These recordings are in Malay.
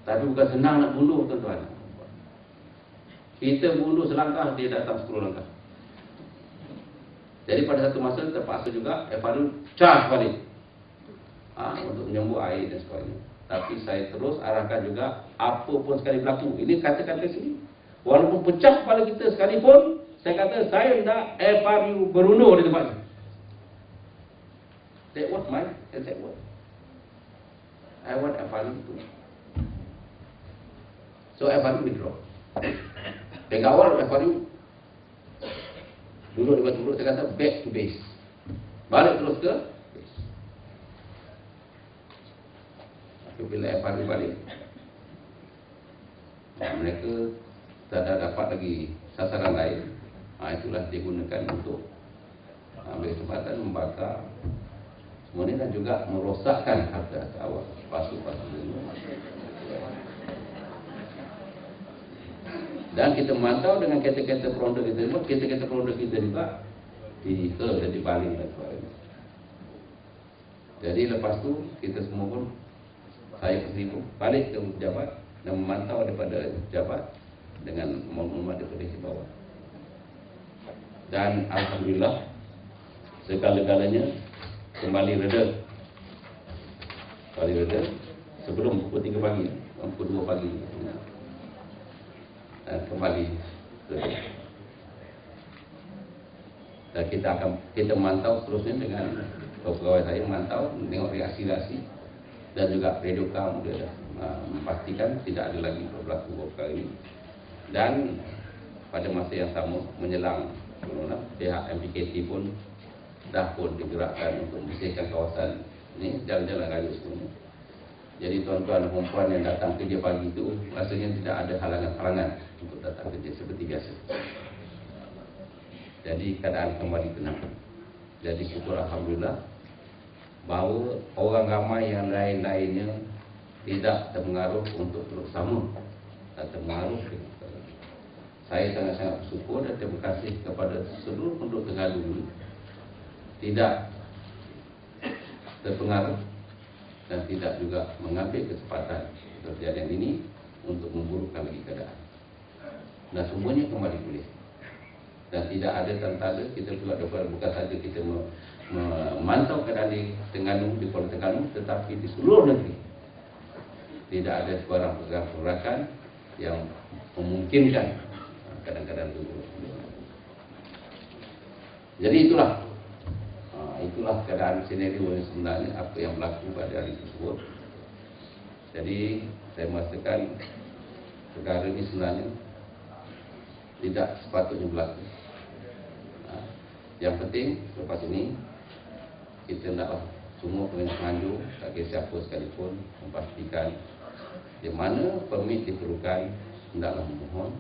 Tapi bukan senang nak bunuh tuan-tuan. Kita bunuh selangkah, dia datang 10 langkah. Jadi pada satu masa terpaksa juga FRU charge balik untuk menyembur air dan sebagainya. Tapi saya terus arahkan juga, apa pun sekali berlaku, ini kata-kata sini, walaupun pecah kepala kita sekalipun, saya kata saya nak FRU berundur di tempat ini. That was my exact word. I want FRU to. So FRU withdraw. Dari awal FRU dulu di Batu saya kata back to base, balik terus ke base. Bila FRU balik, mereka tak dapat lagi sasaran lain. Itulah digunakan untuk ambil kesempatan membakar semua ini dan juga merosakkan harta awal pasu-pasu dulu. Dan kita memantau dengan kereta-kereta peronda kita juga, kereta-kereta peronda kita juga dihikal dan dibaling dan sebagainya. Jadi lepas tu kita semua pun, saya sendiri balik ke pejabat dan memantau daripada pejabat dengan maklumat daripada di bawah. Dan alhamdulillah segala-galanya kembali reda. Kembali reda sebelum pukul 3 pagi, pukul 2 pagi. Dan kembali dan kita memantau seterusnya dengan pegawai saya memantau, menengok reaksi-reaksi dan juga radio kamu dia memastikan tidak ada lagi berlaku perkara ini. Dan pada masa yang sama menjelang pihak MPKT pun dah pun digerakkan untuk membersihkan kawasan ini, jalan-jalan raya semuanya. Jadi tuan-tuan dan perempuan yang datang kerja pagi itu rasanya tidak ada halangan-halangan untuk datang kerja seperti biasa. Jadi keadaan kembali tenang. Jadi syukur alhamdulillah bahawa orang ramai yang lain-lainnya tidak terpengaruh untuk terus sama, tak terpengaruh. Saya sangat-sangat bersyukur dan terima kasih kepada seluruh penduduk Terengganu ini tidak terpengaruh dan tidak juga mengambil kesempatan kejadian ini untuk memburukkan lagi keadaan. Dan semuanya kembali pulih. Dan tidak ada tanda-tanda kita juga bukan saja kita memantau keadaan di Terengganu, di Pulau Terengganu, tetapi di seluruh negeri tidak ada sebarang pergerakan yang memungkinkan kadang-kadang itu. Jadi itulah keadaan senario yang sebenarnya apa yang berlaku pada hari tersebut. Jadi saya merasakan perkara ini sebenarnya tidak sepatutnya berlaku. Yang penting lepas ini kita hendaklah semua penganjur, tak kira siapa sekalipun, memastikan di mana permit diperlukan hendaklah memohon.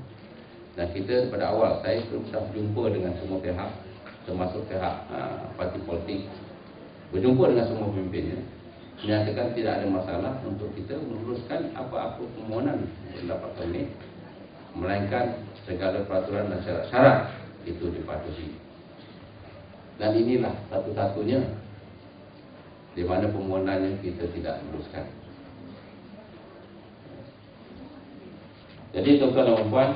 Dan kita pada awal saya sudah berjumpa dengan semua pihak, termasuk pihak parti politik, berjumpa dengan semua pemimpinnya, menyatakan tidak ada masalah untuk kita meneruskan apa-apa permohonan untuk mendapat permit, melainkan segala peraturan dan syarat-syarat itu dipatuhi. Dan inilah satu-satunya di mana permohonannya kita tidak meneruskan. Jadi tuan-tuan dan puan,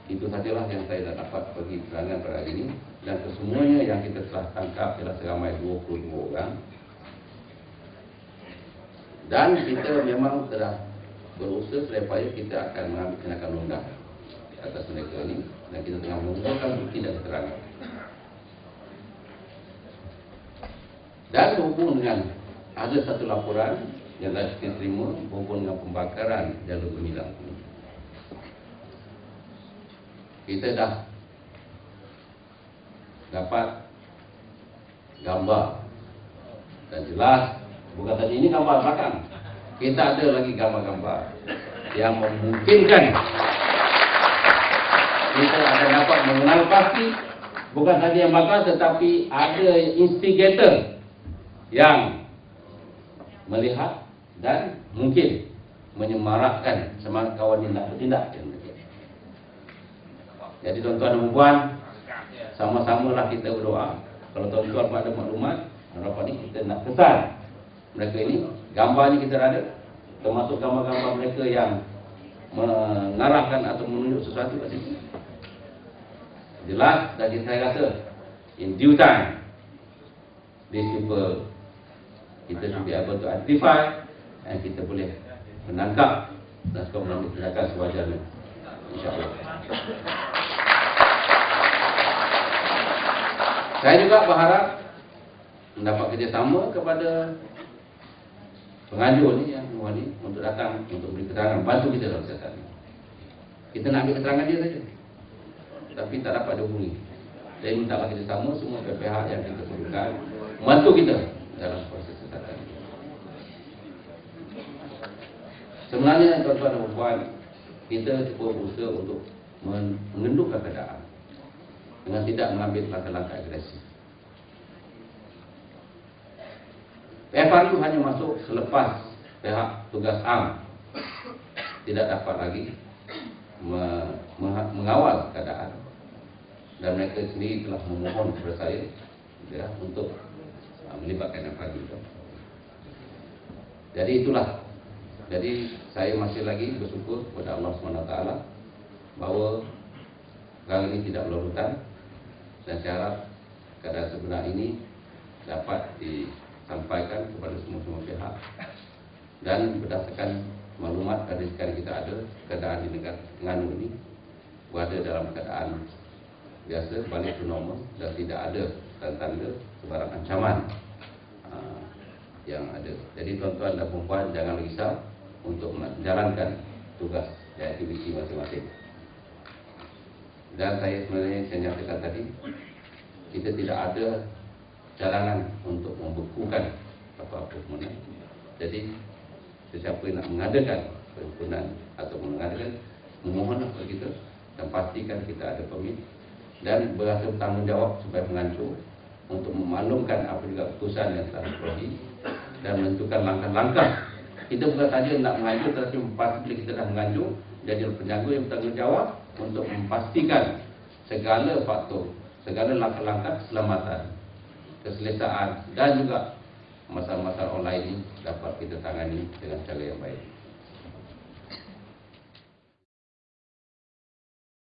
itu sajalah yang saya dah dapat bagi keterangan pada hari ini. Dan kesemuanya yang kita telah tangkap ialah seramai 22 orang. Dan kita memang telah berusaha supaya kita akan mengambil tindakan undang atas mereka ini. Dan kita tengah mengumpulkan bukti dan keterangan. Dan berhubung dengan ada satu laporan yang telah kita terima berhubung dengan pembakaran jalur Gemilang. Kita dah dapat gambar dan jelas, bukan tadi ini gambar belakang, kita ada lagi gambar-gambar yang memungkinkan kita akan dapat mengenal pasti bukan saja yang bakar tetapi ada instigator yang melihat dan mungkin menyemarakkan semangat kawan ini nak bertindak. Jadi tuan-tuan dan puan, sama-samalah kita berdoa. Kalau tuan-tuan ada maklumat, harapan ini kita nak kesan mereka ini, gambar ini kita ada, termasuk gambar-gambar mereka yang mengarahkan atau menunjuk sesuatu kat situ. Jelas dan saya kata in due time these people kita should be able to identify dan kita boleh menangkap dan sekarang mengambil tindakan sewajarnya, insyaAllah. Saya juga berharap mendapat kerjasama kepada penganjur ni yang semua ni untuk datang untuk beri keterangan, bantu kita dalam siasat ni. Kita nak ambil keterangan dia saja, tapi tak dapat dihubungi. Saya mintalah kerjasama semua pihak yang kita perlukan membantu kita dalam proses siasatan. Sebenarnya tuan-tuan dan puan, kita cuba berusaha untuk mengendurkan keadaan dengan tidak mengambil langkah-langkah agresif. PFRU hanya masuk selepas pihak tugas am tidak dapat lagi mengawal keadaan, dan mereka sendiri telah memohon kepada saya ya, untuk melibatkan PFRU. Jadi itulah. Jadi saya masih lagi bersyukur kepada Allah SWT bahawa perkara ini tidak berlarutan, dan saya harap keadaan sebenar ini dapat disampaikan kepada semua pihak, dan berdasarkan maklumat dari sekarang kita ada, keadaan di negara Terengganu ini berada dalam keadaan biasa, balik ke normal, dan tidak ada tanda-tanda sebarang ancaman yang ada. Jadi tuan-tuan dan puan jangan risau untuk menjalankan tugas dan aktiviti masing-masing. Dan saya sebenarnya saya nyatakan tadi, kita tidak ada cadangan untuk membekukan apa-apa semuanya. Jadi sesiapa yang nak mengadakan perhimpunan atau mengadakan, memohonlah kepada kita dan pastikan kita ada permit dan berasa bertanggungjawab supaya mengancur untuk memaklumkan apa juga keputusan yang telah diperoleh dan menentukan langkah-langkah. Kita bukan saja nak mengancur, tetapi pastikan kita dah mengancur, jadi penjaga yang bertanggungjawab untuk memastikan segala faktor, segala langkah-langkah keselamatan, keselesaan dan juga masalah-masalah online ini dapat kita tangani dengan cara yang baik.